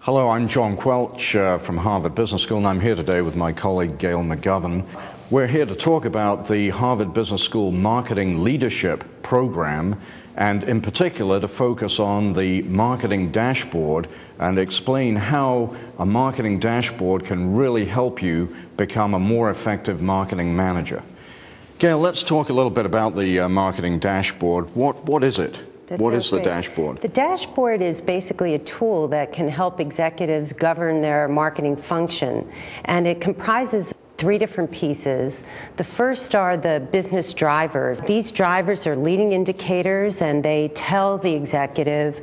Hello, I'm John Quelch from Harvard Business School, and I'm here today with my colleague Gail McGovern. We're here to talk about the Harvard Business School Marketing Leadership Program, and in particular to focus on the marketing dashboard and explain how a marketing dashboard can really help you become a more effective marketing manager. Gail, let's talk a little bit about the marketing dashboard. What is it? What is the dashboard? The dashboard is basically a tool that can help executives govern their marketing function, and it comprises three different pieces. The first are the business drivers. These drivers are leading indicators, and they tell the executive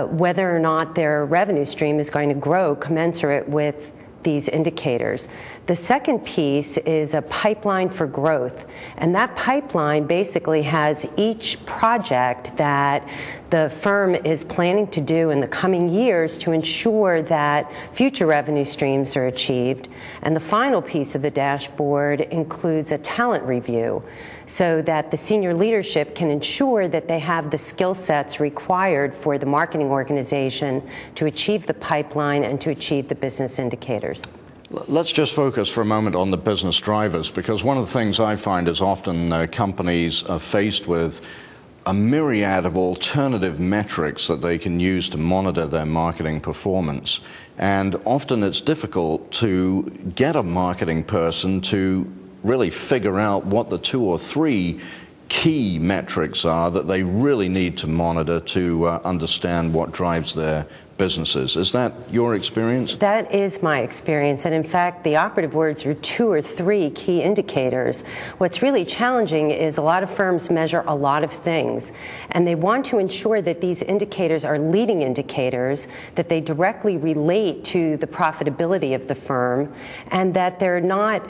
whether or not their revenue stream is going to grow commensurate with these indicators. The second piece is a pipeline for growth, and that pipeline basically has each project that the firm is planning to do in the coming years to ensure that future revenue streams are achieved. And the final piece of the dashboard includes a talent review so that the senior leadership can ensure that they have the skill sets required for the marketing organization to achieve the pipeline and to achieve the business indicators. Let's just focus for a moment on the business drivers, because one of the things I find is often companies are faced with a myriad of alternative metrics that they can use to monitor their marketing performance. And often it's difficult to get a marketing person to really figure out what the 2 or 3 key metrics are that they really need to monitor to understand what drives their businesses. Is that your experience? That is my experience, and in fact the operative words are 2 or 3 key indicators. What's really challenging is a lot of firms measure a lot of things, and they want to ensure that these indicators are leading indicators, that they directly relate to the profitability of the firm, and that they're not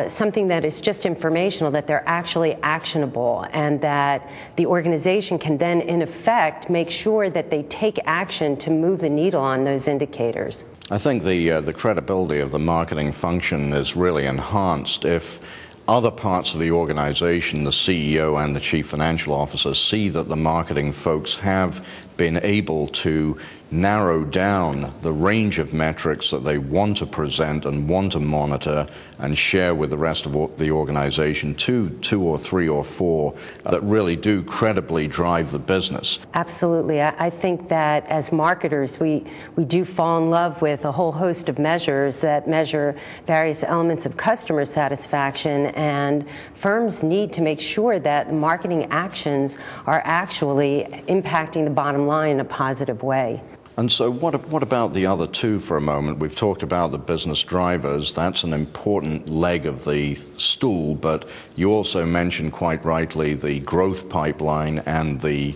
something that is just informational, that they're actually actionable, and that the organization can then, in effect, make sure that they take action to move the needle on those indicators. I think the credibility of the marketing function is really enhanced if other parts of the organization, the CEO and the chief financial officer, see that the marketing folks have been able to narrow down the range of metrics that they want to present and want to monitor and share with the rest of the organization to 2 or 3 or 4 that really do credibly drive the business. Absolutely. I think that as marketers, we do fall in love with a whole host of measures that measure various elements of customer satisfaction, and firms need to make sure that marketing actions are actually impacting the bottom line in a positive way. And so what about the other 2 for a moment? We've talked about the business drivers. That's an important leg of the stool, but you also mentioned quite rightly the growth pipeline and the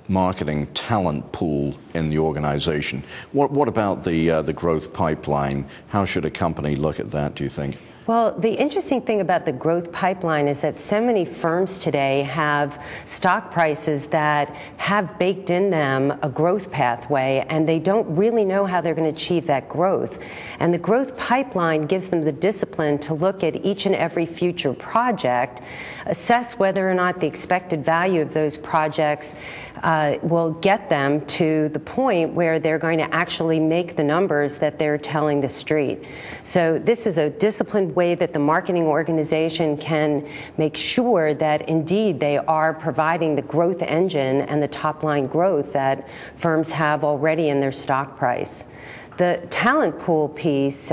marketing talent pool in the organization. What about the growth pipeline? How should a company look at that, do you think? Well, the interesting thing about the growth pipeline is that so many firms today have stock prices that have baked in them a growth pathway, and they don't really know how they're going to achieve that growth. And the growth pipeline gives them the discipline to look at each and every future project, assess whether or not the expected value of those projects will get them to the point where they're going to actually make the numbers that they're telling the street. So this is a disciplined way that the marketing organization can make sure that indeed they are providing the growth engine and the top line growth that firms have already in their stock price. The talent pool piece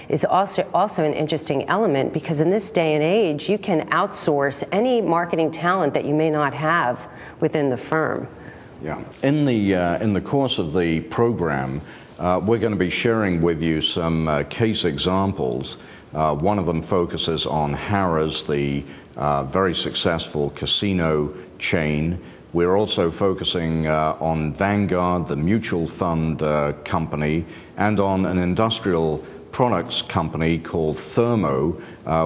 is also an interesting element, because in this day and age you can outsource any marketing talent that you may not have within the firm. Yeah. In the course of the program, we're going to be sharing with you some case examples. One of them focuses on Harrah's, the very successful casino chain. We're also focusing on Vanguard, the mutual fund company, and on an industrial products company called Thermo,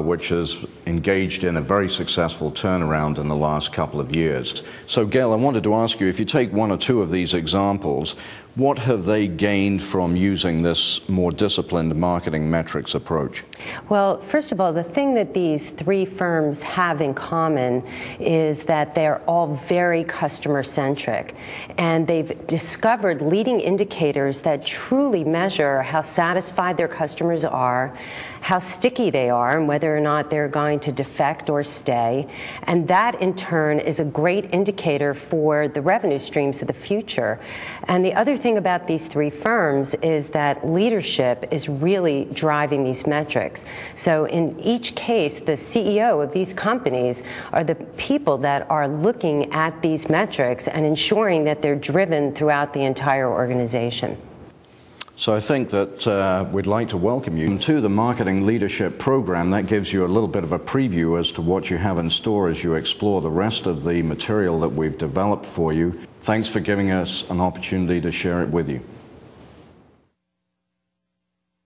which has engaged in a very successful turnaround in the last couple of years. So, Gail, I wanted to ask you, if you take one or two of these examples, what have they gained from using this more disciplined marketing metrics approach? Well, first of all, the thing that these three firms have in common is that they're all very customer-centric, and they've discovered leading indicators that truly measure how satisfied their customers are, how sticky they are, and whether or not they're going to defect or stay. And that, in turn, is a great indicator for the revenue streams of the future. And the other thing about these three firms is that leadership is really driving these metrics. So in each case, the CEO of these companies are the people that are looking at these metrics and ensuring that they're driven throughout the entire organization. So I think that we'd like to welcome you to the Marketing Leadership Program. That gives you a little bit of a preview as to what you have in store as you explore the rest of the material that we've developed for you. Thanks for giving us an opportunity to share it with you.